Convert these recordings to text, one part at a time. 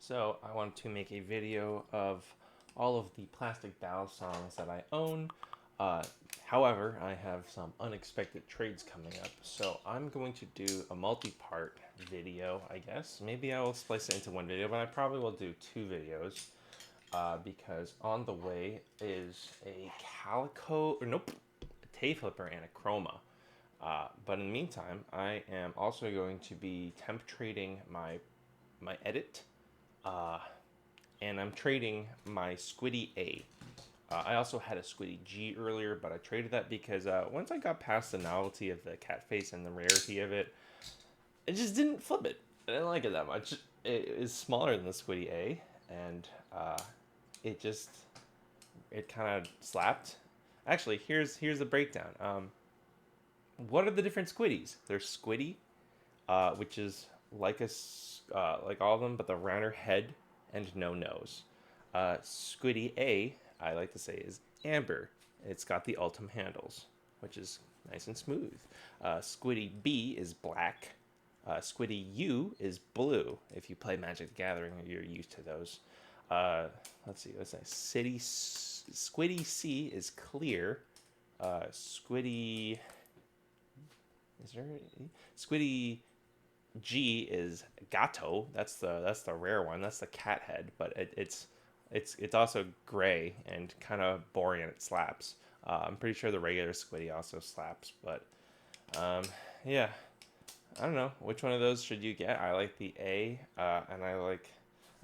So I wanted to make a video of all of the plastic Balisongs that I own. Uh, However, I have some unexpected trades coming up, so I'm going to do a multi-part video, I guess. Maybe I will splice it into one video, but I probably will do two videos because on the way is a calico, or nope, a Tay Flipper and a Chroma. But in the meantime, I am also going to be temp trading my edit, uh, and I'm trading my Squiddy A. I also had a Squiddy G earlier, but I traded that because once I got past the novelty of the cat face and the rarity of it, it just didn't flip it. I didn't like it that much. It is smaller than the Squiddy A, and it just it kind of slapped. Actually, here's the breakdown. What are the different Squiddies? There's Squiddy, which is like like all of them, but the rounder head and no nose. Squiddy A, I like to say, is amber. It's got the ultim handles, which is nice and smooth. Squiddy B is black. Squiddy U is blue. If you play Magic the Gathering, you're used to those. Let's see. Let's say Squiddy C is clear. Squiddy is there Squiddy G is Gato. That's the rare one. That's the cat head, but it's also gray and kind of boring and it slaps. I'm pretty sure the regular Squiddy also slaps, but yeah, I don't know which one of those should you get. I like the A, and I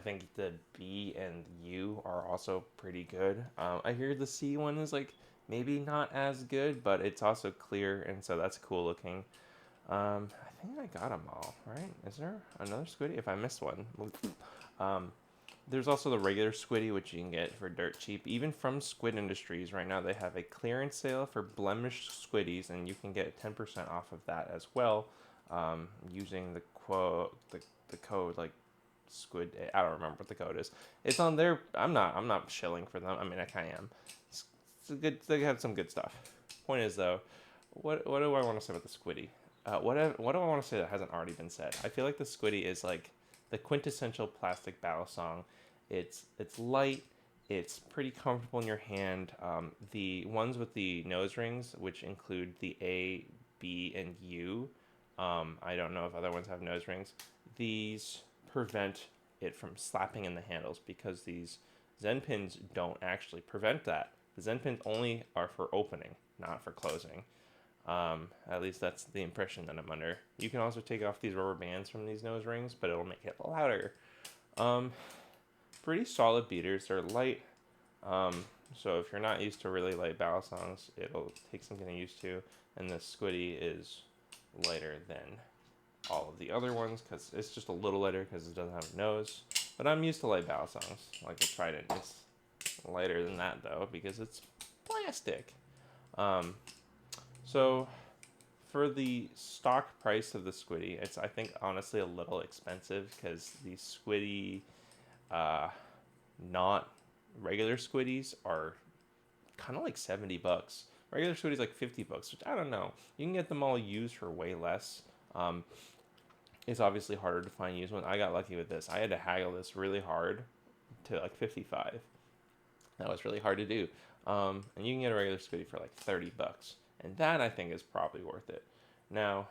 think the B and U are also pretty good. I hear the C one is like maybe not as good, but it's also clear, and so that's cool looking. I think I got them all, right? Is there another Squiddy? If I missed one. There's also the regular Squiddy, which you can get for dirt cheap. Even from Squid Industries, right now they have a clearance sale for blemished Squiddies, and you can get 10% off of that as well, using the code like Squid. I don't remember what the code is. It's on there. I'm not shilling for them. I mean, I kind of am. It's a good. They have some good stuff. Point is though, what do I want to say about the Squiddy? What do I want to say that hasn't already been said? I feel like the Squiddy is like the quintessential plastic Balisong. It's light. It's pretty comfortable in your hand. The ones with the nose rings, which include the A, B, and U. I don't know if other ones have nose rings. These prevent it from slapping in the handles because these Zen pins don't actually prevent that. The Zen pins only are for opening, not for closing. At least that's the impression that I'm under. You can also take off these rubber bands from these nose rings, but it'll make it louder. Um, Pretty solid beaters. They're light. So if you're not used to really light Balisongs, it'll take some getting used to. And the Squiddy is lighter than all of the other ones because it's just a little lighter because it doesn't have a nose. But I'm used to light Balisongs, like the Trident. It's lighter than that though because it's plastic. So for the stock price of the Squiddy, it's I think honestly a little expensive because the Squiddy, uh, not regular Squiddies are kind of like $70. Regular Squiddies like $50, which I don't know. You can get them all used for way less. Um, it's obviously harder to find used ones. I got lucky with this. I had to haggle this really hard to like 55. That was really hard to do. And you can get a regular Squiddy for like $30. And that I think is probably worth it. Now,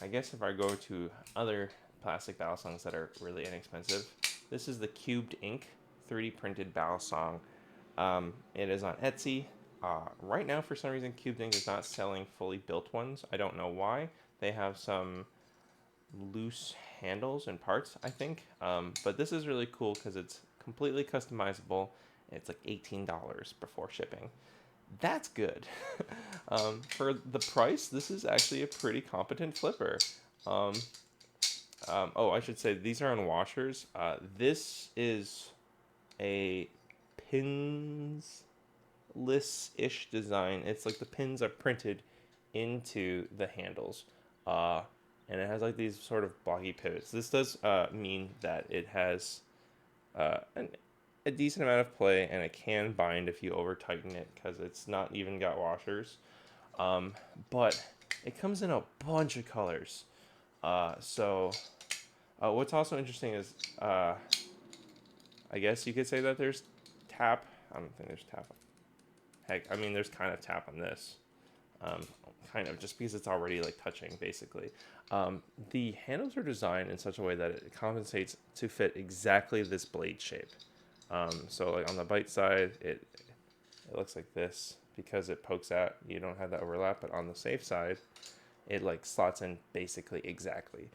I guess if I go to other plastic Balisongs that are really inexpensive, this is the CubedInk 3D printed Balisong. It is on Etsy. Right now, for some reason, CubedInk is not selling fully built ones. I don't know why. They have some loose handles and parts, I think. But this is really cool because it's completely customizable. It's like $18 before shipping. That's good. For the price, this is actually a pretty competent flipper. Oh, I should say these are on washers. This is a pinless-ish design. It's like the pins are printed into the handles. And it has like these sort of blocky pivots. This does mean that it has a decent amount of play, and it can bind if you over tighten it because it's not even got washers. But it comes in a bunch of colors. So what's also interesting is I guess you could say that there's tap. I don't think there's tap. Heck, I mean, there's kind of tap on this. Kind of, just because it's already like touching, basically. The handles are designed in such a way that it compensates to fit exactly this blade shape. So like on the bite side, it looks like this because it pokes out. You don't have that overlap, but on the safe side, it like slots in basically exactly.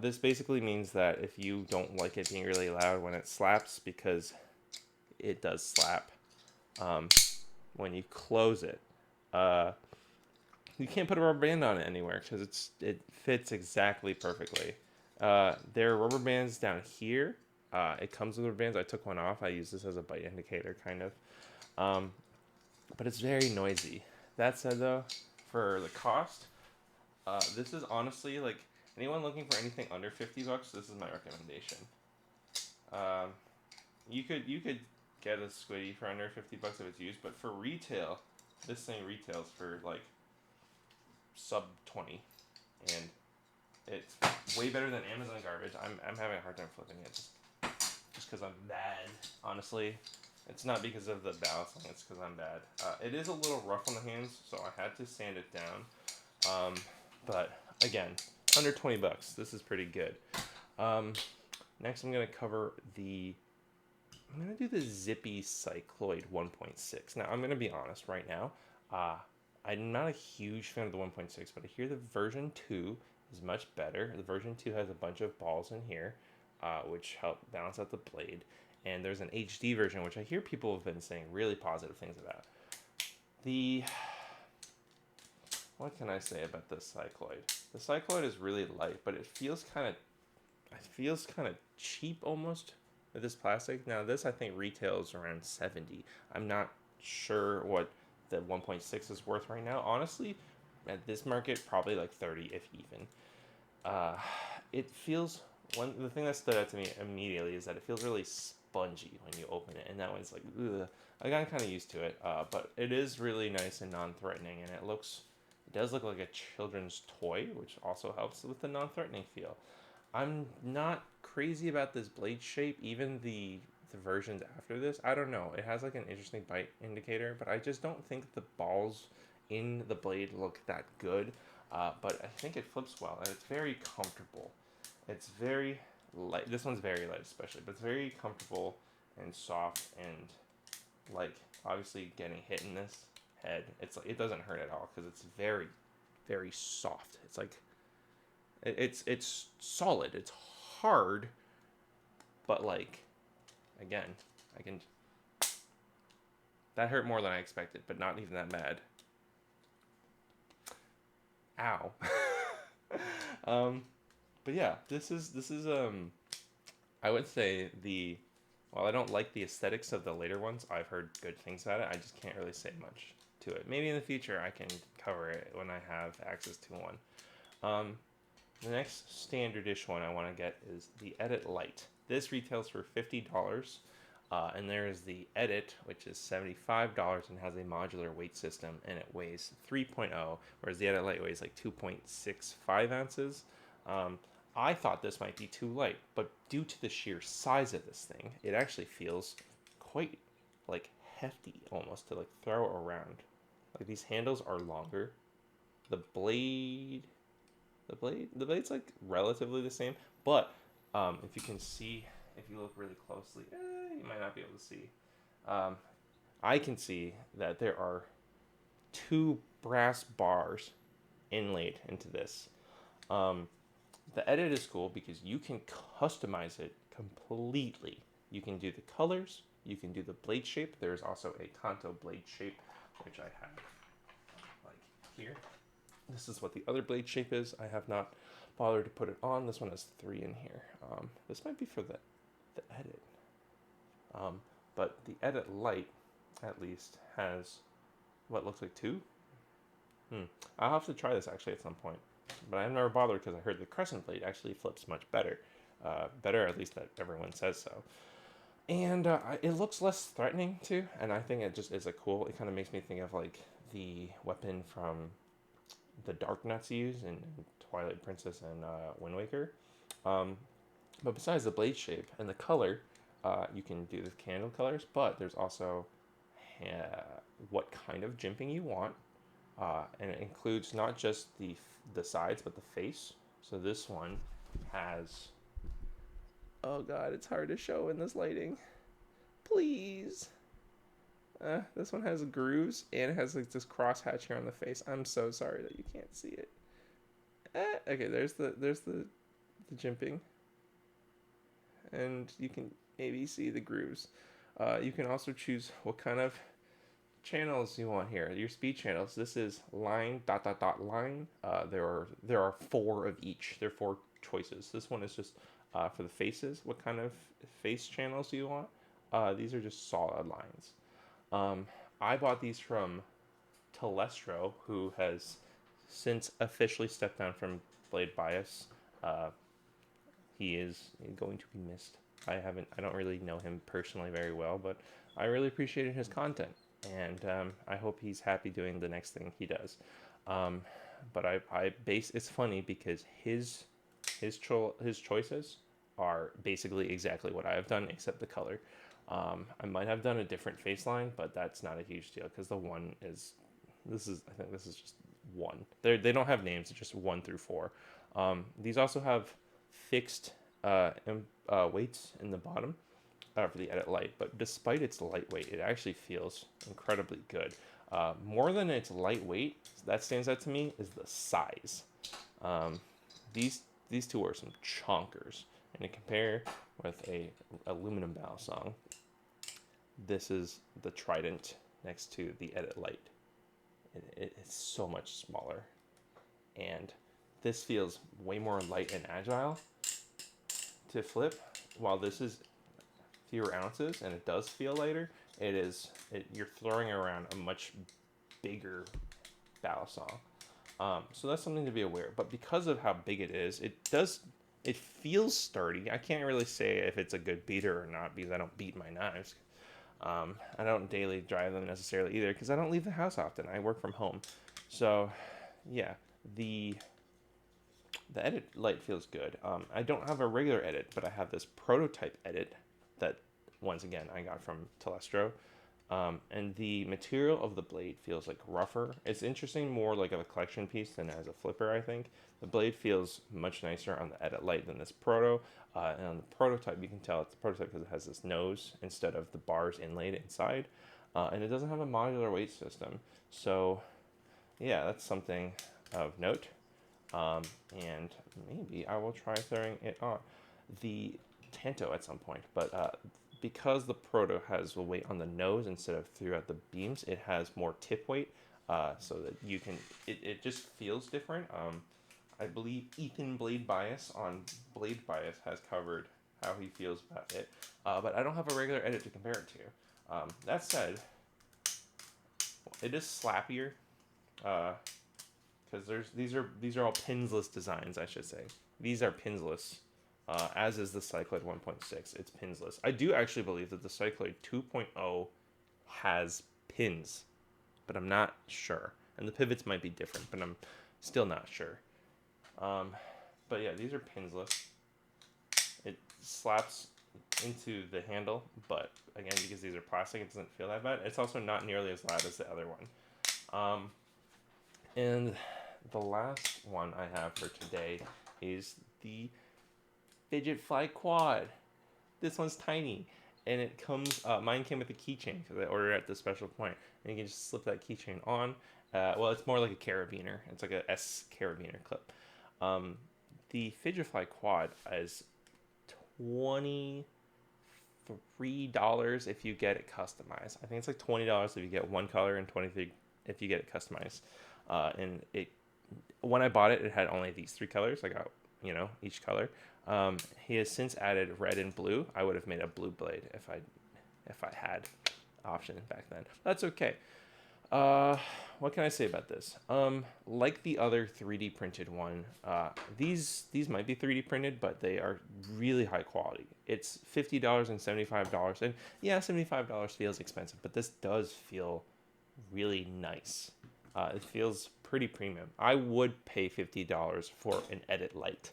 This basically means that if you don't like it being really loud when it slaps, because it does slap when you close it, you can't put a rubber band on it anywhere because it fits exactly perfectly. There are rubber bands down here. It comes with rubber bands. I took one off. I use this as a bite indicator, kind of. But it's very noisy. That said, though, for the cost, this is honestly, like, anyone looking for anything under $50, this is my recommendation. You could get a Squiddy for under $50 if it's used, but for retail, this thing retails for like sub 20, and it's way better than Amazon garbage. I'm having a hard time flipping it just because I'm bad. Honestly, it's not because of the balancing. It's because I'm bad. It is a little rough on the hands, so I had to sand it down. But again, under 20 bucks. This is pretty good. Next, I'm gonna cover I'm gonna do the Zippy Cycloid 1.6. Now, I'm gonna be honest right now. I'm not a huge fan of the 1.6, but I hear the version 2 is much better. The version 2 has a bunch of balls in here, which help balance out the blade. And there's an HD version, which I hear people have been saying really positive things about. What can I say about the Cycloid? The Cycloid is really light, but it feels kind of cheap almost with this plastic. Now this I think retails around 70. I'm not sure what the 1.6 is worth right now. Honestly, at this market, probably like 30 if even. It feels, the thing that stood out to me immediately is that it feels really spongy when you open it, and that one's like, ugh. I got kind of used to it, but it is really nice and non-threatening, and it does look like a children's toy, which also helps with the non-threatening feel. I'm not crazy about this blade shape, even the versions after this. I don't know. It has like an interesting bite indicator, but I just don't think the balls in the blade look that good. But I think it flips well, and it's very comfortable. It's very light. This one's very light especially, but it's very comfortable and soft, and like obviously getting hit in this head, it's like it doesn't hurt at all because it's very, very soft. It's like it's solid. It's hard, but like again, that hurt more than I expected, but not even that bad. Ow. But yeah, this is I would say while I don't like the aesthetics of the later ones, I've heard good things about it. I just can't really say much to it. Maybe in the future I can cover it when I have access to one. The next standard-ish one I want to get is the Edit Lite. This retails for $50, and there is the Edit, which is $75 and has a modular weight system, and it weighs 3.0, whereas the Edit Lite weighs like 2.65 ounces. I thought this might be too light, but due to the sheer size of this thing, it actually feels quite like hefty almost to like throw around. Like these handles are longer. The blade's like relatively the same, but if you can see, if you look really closely, you might not be able to see. I can see that there are 2 brass bars inlaid into this. The Edit is cool because you can customize it completely. You can do the colors, you can do the blade shape. There's also a Kanto blade shape, which I have like here. This is what the other blade shape is. I have not bothered to put it on. This one has 3 in here. This might be for the Edit. But the Edit Lite, at least, has what looks like 2. I'll have to try this actually at some point. But I've never bothered because I heard the Crescent blade actually flips much better. Better, at least that everyone says so. And it looks less threatening too, and I think it just is it kind of makes me think of like the weapon from the Dark Nuts use in Twilight Princess and Wind Waker. But besides the blade shape and the color, You can do the candle colors, but there's also what kind of jimping you want, and it includes not just the sides but the face. So this one has, oh god, it's hard to show in this lighting. Please. This one has grooves and it has like this crosshatch here on the face. I'm so sorry that you can't see it. Okay, there's the jimping, and you can maybe see the grooves. You can also choose what kind of channels you want here. Your speed channels. This is line dot dot dot line. There are 4 of each. There are 4 choices. This one is just for the faces. What kind of face channels do you want? These are just solid lines. I bought these from Telestro, who has since officially stepped down from Blade Bias. He is going to be missed. I don't really know him personally very well, but I really appreciated his content, and I hope he's happy doing the next thing he does. But it's funny because his choices are basically exactly what I have done, except the color. I might have done a different face line, but that's not a huge deal because I think this is just 1. They don't have names; it's just 1 through 4. These also have fixed weights in the bottom for the Edit Lite, but despite its lightweight, it actually feels incredibly good. More than its lightweight, that stands out to me is the size. These two are some chonkers, and to compare with a aluminum Balisong, this is the Trident next to the Edit Lite. It's so much smaller, and this feels way more light and agile to flip, while this is fewer ounces and it does feel lighter. You're throwing around a much bigger Balisong. So that's something to be aware of. But because of how big it is, it feels sturdy. I can't really say if it's a good beater or not because I don't beat my knives. I don't daily drive them necessarily either because I don't leave the house often. I work from home. So yeah, the Edit Lite feels good. I don't have a regular Edit, but I have this prototype Edit that, once again, I got from Telestro. And the material of the blade feels like rougher. It's interesting, more like a collection piece than as a flipper, I think. The blade feels much nicer on the Edit Lite than this Proto. And on the prototype, you can tell it's the prototype because it has this nose instead of the bars inlaid inside. And it doesn't have a modular weight system. So, yeah, that's something of note. And maybe I will try throwing it on the Tanto at some point. But because the Proto has a weight on the nose instead of throughout the beams, it has more tip weight, so that you can. It just feels different. I believe Ethan Blade Bias on Blade Bias has covered how he feels about it, but I don't have a regular Edit to compare it to. That said, it is slappier, because these are all pinsless designs, I should say. These are pinsless. As is the Cycloid 1.6. It's pinsless. I do actually believe that the Cycloid 2.0 has pins, but I'm not sure. And the pivots might be different, but I'm still not sure. But yeah, these are pinsless. It slaps into the handle, but again, because these are plastic, it doesn't feel that bad. It's also not nearly as loud as the other one. And the last one I have for today is the Fidget Fly Quad. This one's tiny, and it comes. Mine came with a keychain because I ordered it at the special point, and you can just slip that keychain on. Well, it's more like a carabiner. It's like a S carabiner clip. The Fidget Fly Quad is $23 if you get it customized. I think it's like $20 if you get one color and $23 if you get it customized. And when I bought it, it had only these 3 colors. I got each color. He has since added red and blue. I would have made a blue blade if I had option back then. That's okay. What can I say about this? Like the other 3D printed one, these might be 3D printed, but they are really high quality. It's $50 and $75, and yeah, $75 feels expensive, but this does feel really nice. It feels pretty premium. I would pay $50 for an Edit Lite.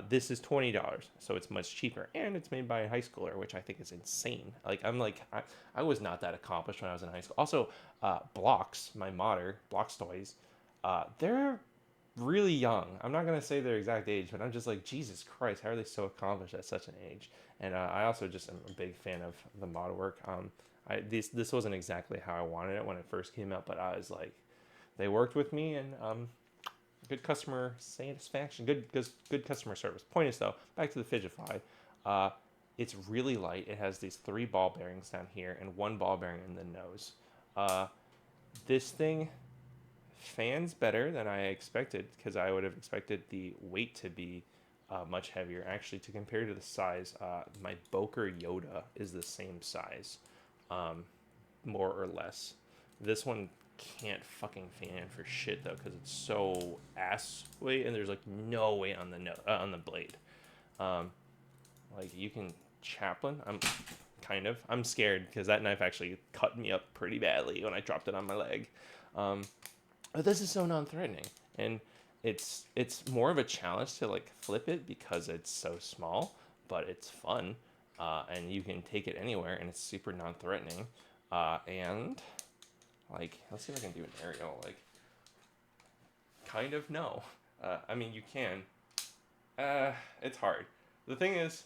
This is $20, so it's much cheaper, and it's made by a high schooler, which I think is insane. Like I was not that accomplished when I was in high school. Also, Blocks, my modder, Blocks Toys, they're really young. I'm not gonna say their exact age, but I'm just like, Jesus Christ, how are they so accomplished at such an age? And I also just am a big fan of the mod work. This wasn't exactly how I wanted it when it first came out, but I was like, they worked with me, and good customer satisfaction, good customer service. Point is though, back to the Fidget Fly. It's really light. It has these 3 ball bearings down here and 1 ball bearing in the nose. This thing fans better than I expected, because I would have expected the weight to be much heavier. Actually, to compare to the size, my Boker Yoda is the same size, more or less. This one can't fucking fan for shit though, because it's so ass weight, and there's like no weight on the on the blade. Like you can chaplain. I'm scared because that knife actually cut me up pretty badly when I dropped it on my leg. But this is so non-threatening, and it's more of a challenge to like flip it because it's so small, but it's fun, and you can take it anywhere, and it's super non-threatening, and like, let's see if I can do an aerial, like, kind of, no. I mean, you can. It's hard. The thing is,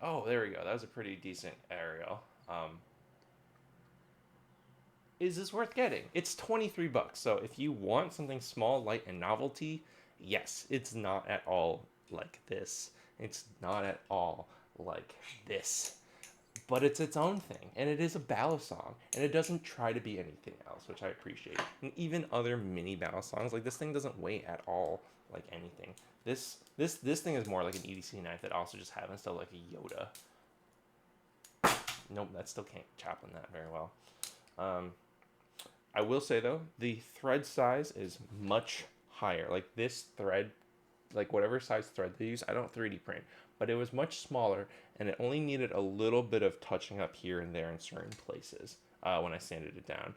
oh, there we go. That was a pretty decent aerial. Is this worth getting? It's $23, so if you want something small, light, and novelty, yes, it's not at all like this. It's not at all like this. But it's its own thing, and it is a Balisong, and it doesn't try to be anything else, which I appreciate. And even other mini Balisongs, like this thing doesn't weigh at all like anything. This thing is more like an EDC knife that also just happens to like a Yoda. Nope, that still can't chaplain that very well. I will say though, the thread size is much higher. Like this thread, like whatever size thread they use, I don't 3D print, but it was much smaller, and it only needed a little bit of touching up here and there in certain places when I sanded it down.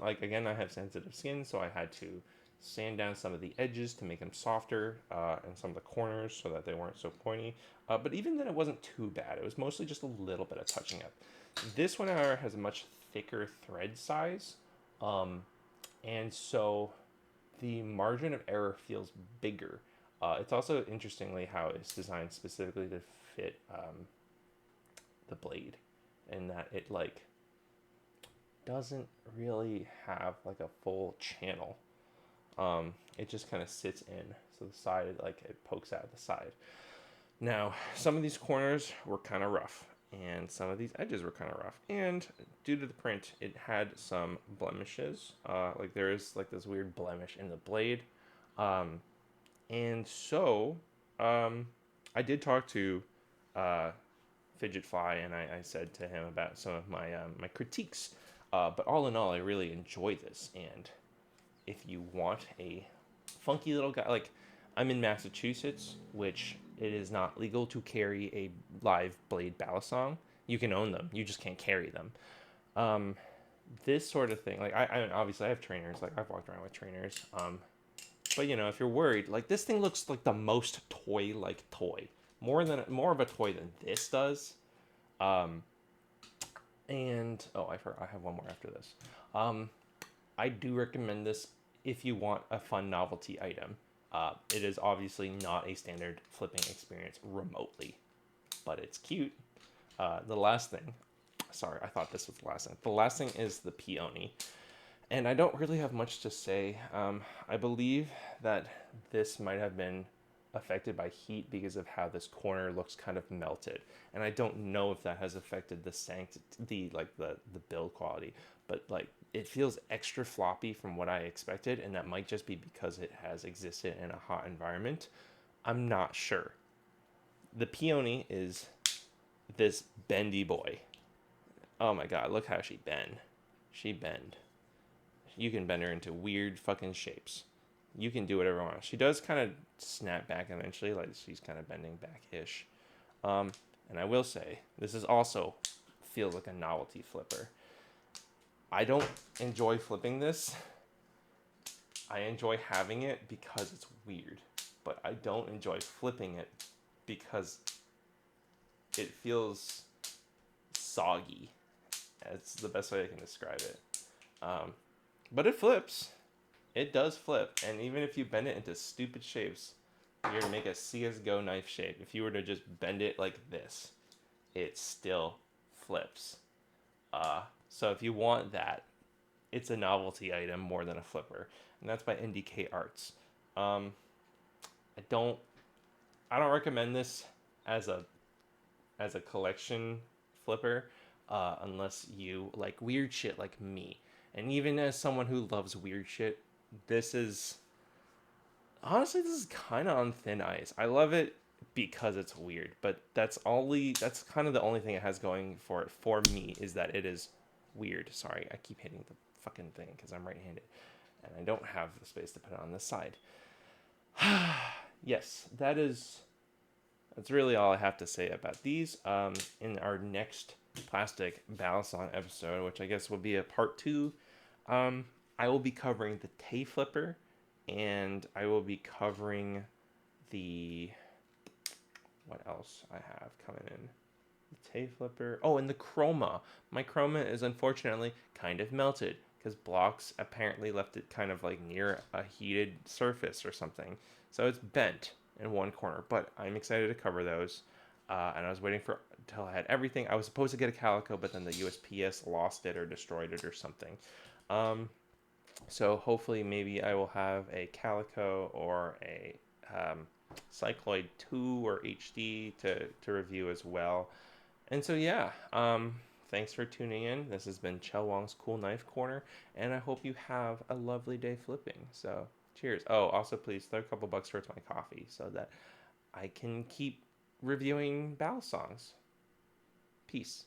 Like again, I have sensitive skin, so I had to sand down some of the edges to make them softer, and some of the corners so that they weren't so pointy. But even then, it wasn't too bad. It was mostly just a little bit of touching up. This one, however, has a much thicker thread size, and so the margin of error feels bigger. It's also interestingly how it's designed specifically to fit the blade, in that it like doesn't really have like a full channel. It just kind of sits in, so the side, like it pokes out the side. Now, some of these corners were kind of rough, and some of these edges were kind of rough, and due to the print, it had some blemishes. Like there is like this weird blemish in the blade. And so, I did talk to Fidget Fly, and I said to him about some of my my critiques. But all in all, I really enjoy this. And if you want a funky little guy, like I'm in Massachusetts, which it is not legal to carry a live blade Balisong. You can own them, you just can't carry them. This sort of thing, like I obviously I have trainers, like I've walked around with trainers. But you know, if you're worried, like this thing looks like the most toy-like toy, more of a toy than this does. And oh, I have one more after this. I do recommend this if you want a fun novelty item. It is obviously not a standard flipping experience remotely, but it's cute. The last thing, sorry, I thought this was the last thing. The last thing is the peony. And I don't really have much to say. I believe that this might have been affected by heat because of how this corner looks kind of melted. And I don't know if that has affected the build quality, but like it feels extra floppy from what I expected, and that might just be because it has existed in a hot environment. I'm not sure. The peony is this bendy boy. Oh my god, look how she bend. She bend. You can bend her into weird fucking shapes. You can do whatever you want. She does kind of snap back eventually, like she's kind of bending back-ish. And I will say, this is also feels like a novelty flipper. I don't enjoy flipping this. I enjoy having it because it's weird. but I don't enjoy flipping it because it feels soggy. That's the best way I can describe it. But it flips. It does flip, and even if you bend it into stupid shapes, you're gonna make a CSGO knife shape. If you were to just bend it like this, it still flips. So if you want that, it's a novelty item more than a flipper, and that's by NDK Arts. I don't recommend this as a collection flipper, unless you like weird shit like me. And even as someone who loves weird shit, this is kind of on thin ice. I love it because it's weird, but that's kind of the only thing it has going for it for me, is that it is weird. Sorry, I keep hitting the fucking thing because I'm right-handed and I don't have the space to put it on this side. Yes, that's really all I have to say about these. In our next plastic Balisong episode, which I guess will be a part 2, I will be covering the Tay Flipper, and I will be covering the... what else I have coming in? The Tay Flipper. Oh, and the Chroma. My Chroma is unfortunately kind of melted because Blocks apparently left it kind of like near a heated surface or something. So it's bent in one corner, but I'm excited to cover those. And I was waiting until I had everything. I was supposed to get a Calico, but then the USPS lost it or destroyed it or something. So hopefully maybe I will have a Calico or a Cycloid 2 or HD to review as well. And so yeah, thanks for tuning in. This has been Chell Wong's Cool Knife Corner, and I hope you have a lovely day flipping. So cheers. Oh, also please throw a couple bucks towards my coffee so that I can keep reviewing Balisongs. Peace.